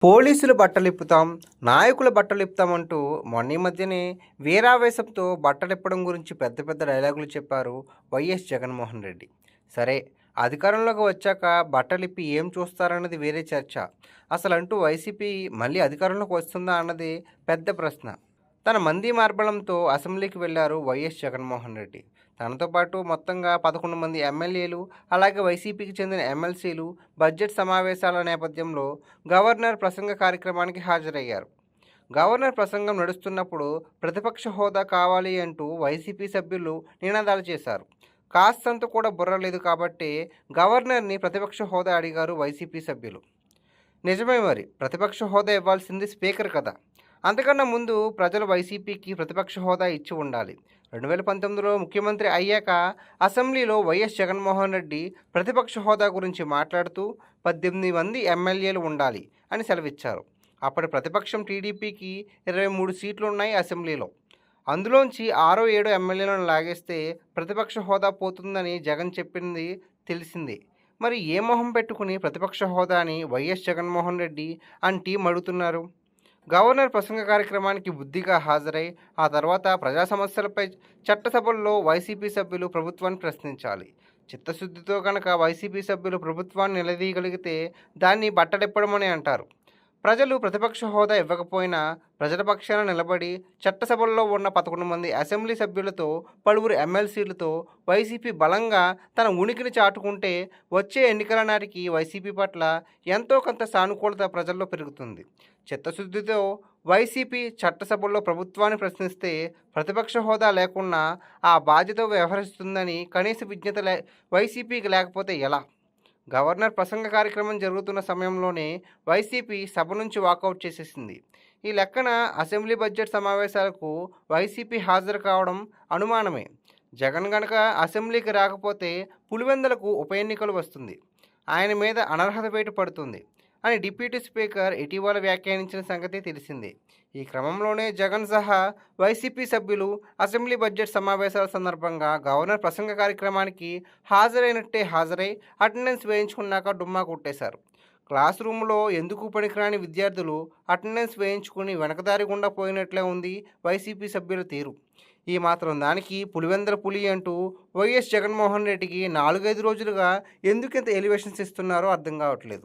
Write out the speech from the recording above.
పోలీసులు బట్టలిప్పుతాం, నాయకుల బట్టలిప్పుతామంటూ మొన్న ఈ మధ్యనే వీరావేశంతో బట్టలిప్పడం గురించి పెద్ద పెద్ద డైలాగులు చెప్పారు వైఎస్ జగన్మోహన్ రెడ్డి. సరే, అధికారంలోకి వచ్చాక బట్టలిప్పి ఏం చూస్తారన్నది వేరే చర్చ. అసలంటూ వైసీపీ మళ్ళీ అధికారంలోకి వస్తుందా అన్నది పెద్ద ప్రశ్న. తన మంది మార్బలంతో అసెంబ్లీకి వెళ్లారు వైఎస్ జగన్మోహన్ రెడ్డి. తనతో పాటు మొత్తంగా 11 మంది ఎమ్మెల్యేలు, అలాగే వైసీపీకి చెందిన ఎమ్మెల్సీలు బడ్జెట్ సమావేశాల నేపథ్యంలో గవర్నర్ ప్రసంగ కార్యక్రమానికి హాజరయ్యారు. గవర్నర్ ప్రసంగం నడుస్తున్నప్పుడు ప్రతిపక్ష హోదా కావాలి అంటూ వైసీపీ సభ్యులు నినాదాలు చేశారు. కాస్తంత కూడా బుర్ర లేదు కాబట్టి గవర్నర్ని ప్రతిపక్ష హోదా అడిగారు వైసీపీ సభ్యులు. నిజమే మరి, ప్రతిపక్ష హోదా ఇవ్వాల్సింది స్పీకర్ కదా. అంతకన్నా ముందు ప్రజలు వైసీపీకి ప్రతిపక్ష హోదా ఇచ్చి ఉండాలి. 2019లో ముఖ్యమంత్రి అయ్యాక అసెంబ్లీలో వైఎస్ జగన్మోహన్ రెడ్డి ప్రతిపక్ష హోదా గురించి మాట్లాడుతూ 18 మంది ఎమ్మెల్యేలు ఉండాలి అని సెలవిచ్చారు. అప్పటి ప్రతిపక్షం టీడీపీకి 23 సీట్లు ఉన్నాయి అసెంబ్లీలో. అందులోంచి 6-7 ఎమ్మెల్యేలను లాగేస్తే ప్రతిపక్ష హోదా పోతుందని జగన్ చెప్పింది తెలిసిందే. మరి ఏ మొహం పెట్టుకుని ప్రతిపక్ష హోదాని వైఎస్ జగన్మోహన్ రెడ్డి అని టీం అడుగుతున్నారు? గవర్నర్ ప్రసంగ కార్యక్రమానికి బుద్ధిగా హాజరై ఆ తర్వాత ప్రజా సమస్యలపై చట్టసభల్లో వైసీపీ సభ్యులు ప్రభుత్వాన్ని ప్రశ్నించాలి. చిత్తశుద్ధితో కనుక వైసీపీ సభ్యులు ప్రభుత్వాన్ని నిలదీయగలిగితే దాన్ని బట్టడెప్పడమని అంటారు. ప్రజలు ప్రతిపక్ష హోదా ఇవ్వకపోయినా ప్రజల పక్షాన నిలబడి చట్టసభల్లో ఉన్న 11 మంది అసెంబ్లీ సభ్యులతో, పలువురు ఎమ్మెల్సీలతో వైసీపీ బలంగా తన ఉనికిని చాటుకుంటే వచ్చే ఎన్నికల నాటికి వైసీపీ పట్ల ఎంతో కొంత సానుకూలత ప్రజల్లో పెరుగుతుంది. చిత్తశుద్ధితో వైసీపీ చట్టసభల్లో ప్రభుత్వాన్ని ప్రశ్నిస్తే ప్రతిపక్ష హోదా లేకున్నా ఆ బాధ్యత వ్యవహరిస్తుందని కనీస విజ్ఞత వైసీపీకి లేకపోతే ఎలా? గవర్నర్ ప్రసంగ కార్యక్రమం జరుగుతున్న సమయంలోనే వైసీపీ సభ నుంచి వాకౌట్ చేసేసింది. ఈ లెక్కన అసెంబ్లీ బడ్జెట్ సమావేశాలకు వైసీపీ హాజరు కావడం అనుమానమే. జగన్ గనక అసెంబ్లీకి రాకపోతే పులివెందులకు ఉప ఎన్నికలు వస్తుంది, ఆయన మీద అనర్హత వేటు పడుతుంది అని డిప్యూటీ స్పీకర్ ఇటీవల వ్యాఖ్యానించిన సంగతి తెలిసిందే. ఈ క్రమంలోనే జగన్ సహా వైసీపీ సభ్యులు అసెంబ్లీ బడ్జెట్ సమావేశాల సందర్భంగా గవర్నర్ ప్రసంగ కార్యక్రమానికి హాజరైనట్టే హాజరై అటెండెన్స్ వేయించుకున్నాక డుమ్మా కొట్టేశారు. క్లాస్ రూమ్లో ఎందుకు పనికిరాని విద్యార్థులు అటెండెన్స్ వేయించుకుని వెనకదారి గుండా పోయినట్లే ఉంది వైసీపీ సభ్యుల తీరు. ఈ మాత్రం దానికి పులివెందల పులి అంటూ వైఎస్ జగన్మోహన్ రెడ్డికి 4-5 రోజులుగా ఎందుకింత ఎలివేషన్స్ ఇస్తున్నారో అర్థం కావట్లేదు.